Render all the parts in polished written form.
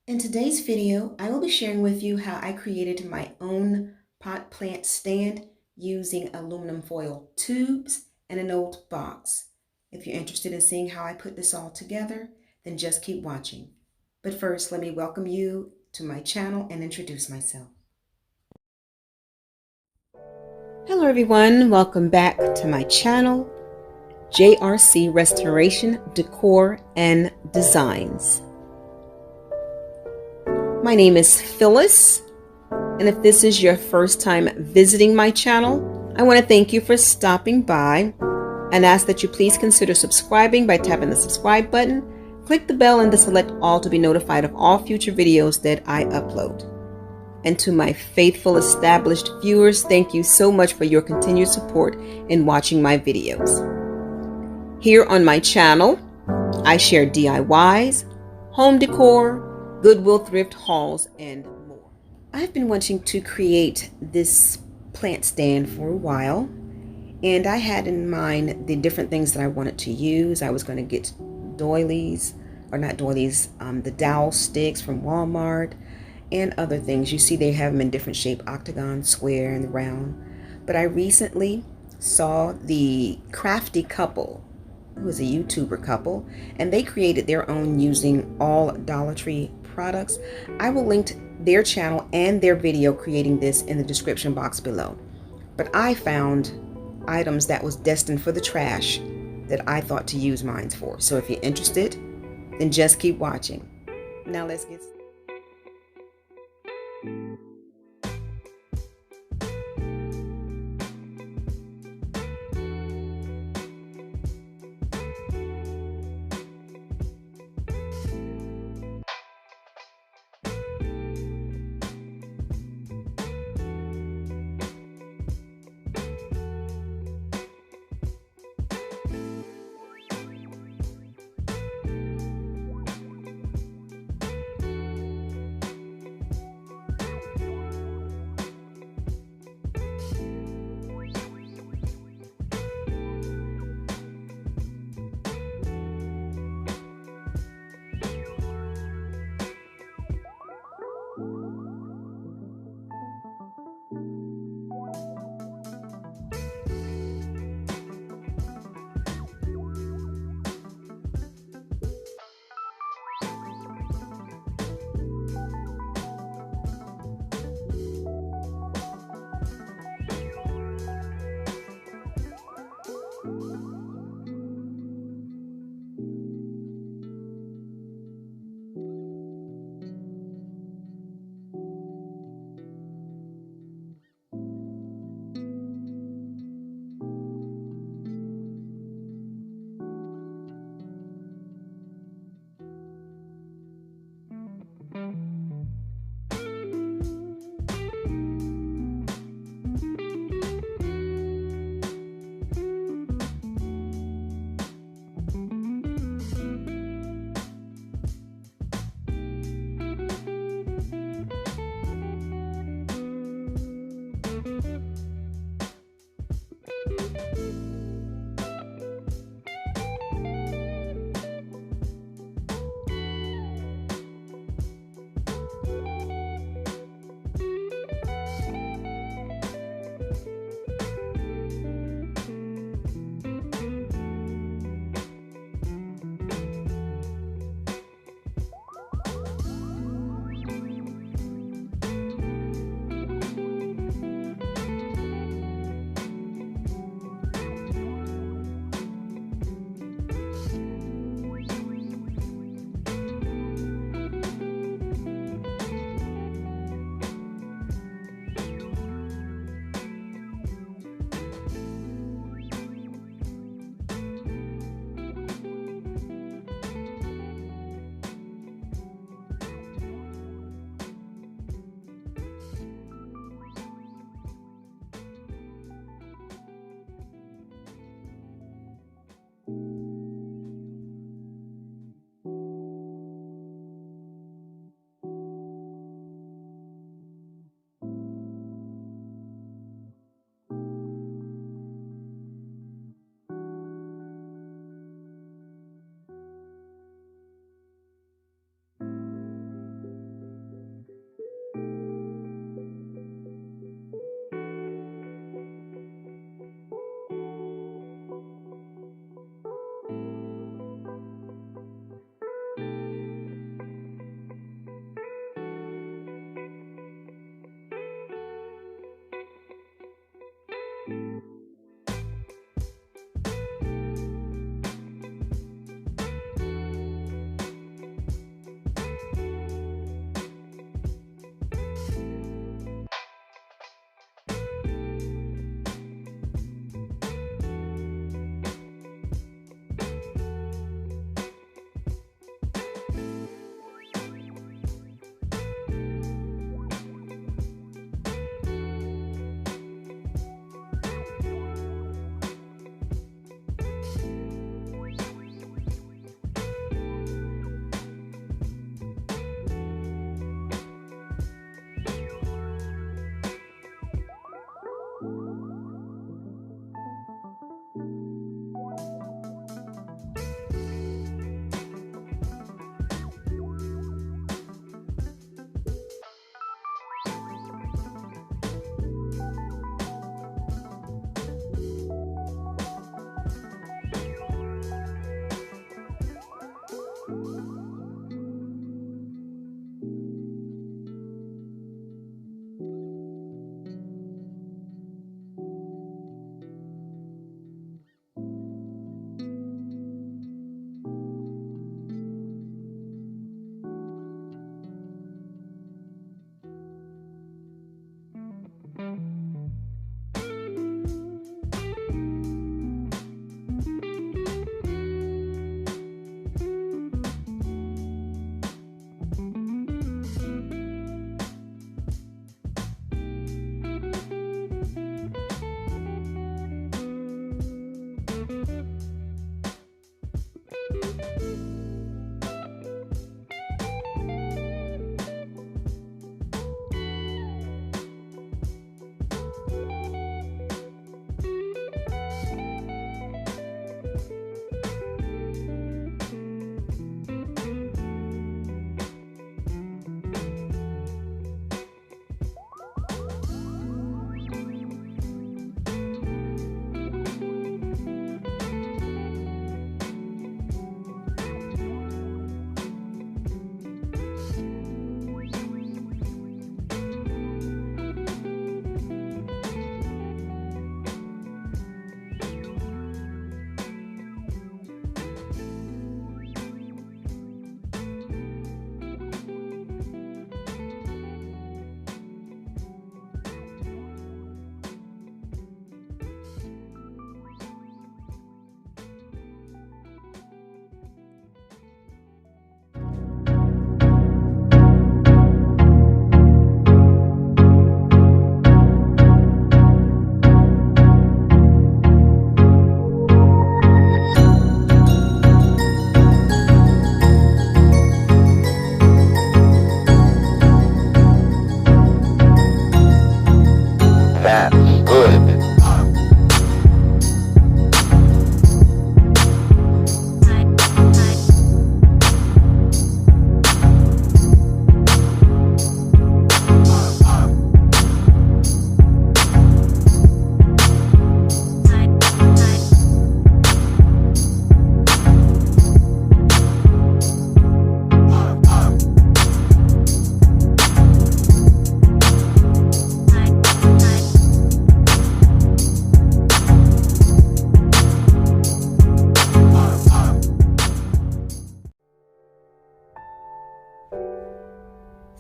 In today's video, I will be sharing with you how I created my own pot plant stand using aluminum foil tubes and an old box. If you're interested in seeing how I put this all together, then just keep watching. But first, let me welcome you to my channel and introduce myself. Hello everyone, welcome back to my channel, JRC Restoration, Decor, and Designs. My name is Phyllis, and if this is your first time visiting my channel, I want to thank you for stopping by and ask that you please consider subscribing by tapping the subscribe button. Click the bell and select all to be notified of all future videos that I upload. And to my faithful established viewers, thank you so much for your continued support in watching my videos. Here on my channel, I share DIYs, home decor, Goodwill thrift hauls, and more. I've been wanting to create this plant stand for a while, and I had in mind the different things that I wanted to use. I was going to get doilies, or not doilies, the dowel sticks from Walmart, and other things. You see they have them in different shape, octagon, square, and round. But I recently saw the Crafty Couple, who is a YouTuber couple, and they created their own using all Dollar Tree products. I will link their channel and their video creating this in the description box below. But I found items that was destined for the trash that I thought to use mine for. So if you're interested, then just keep watching. Now let's get started.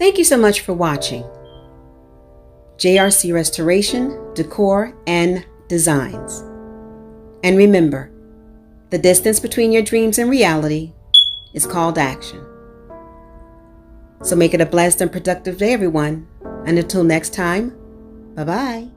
Thank you so much for watching. JRC Restoration, Decor, and Designs. And remember, the distance between your dreams and reality is called action. So make it a blessed and productive day, everyone. And until next time, bye-bye.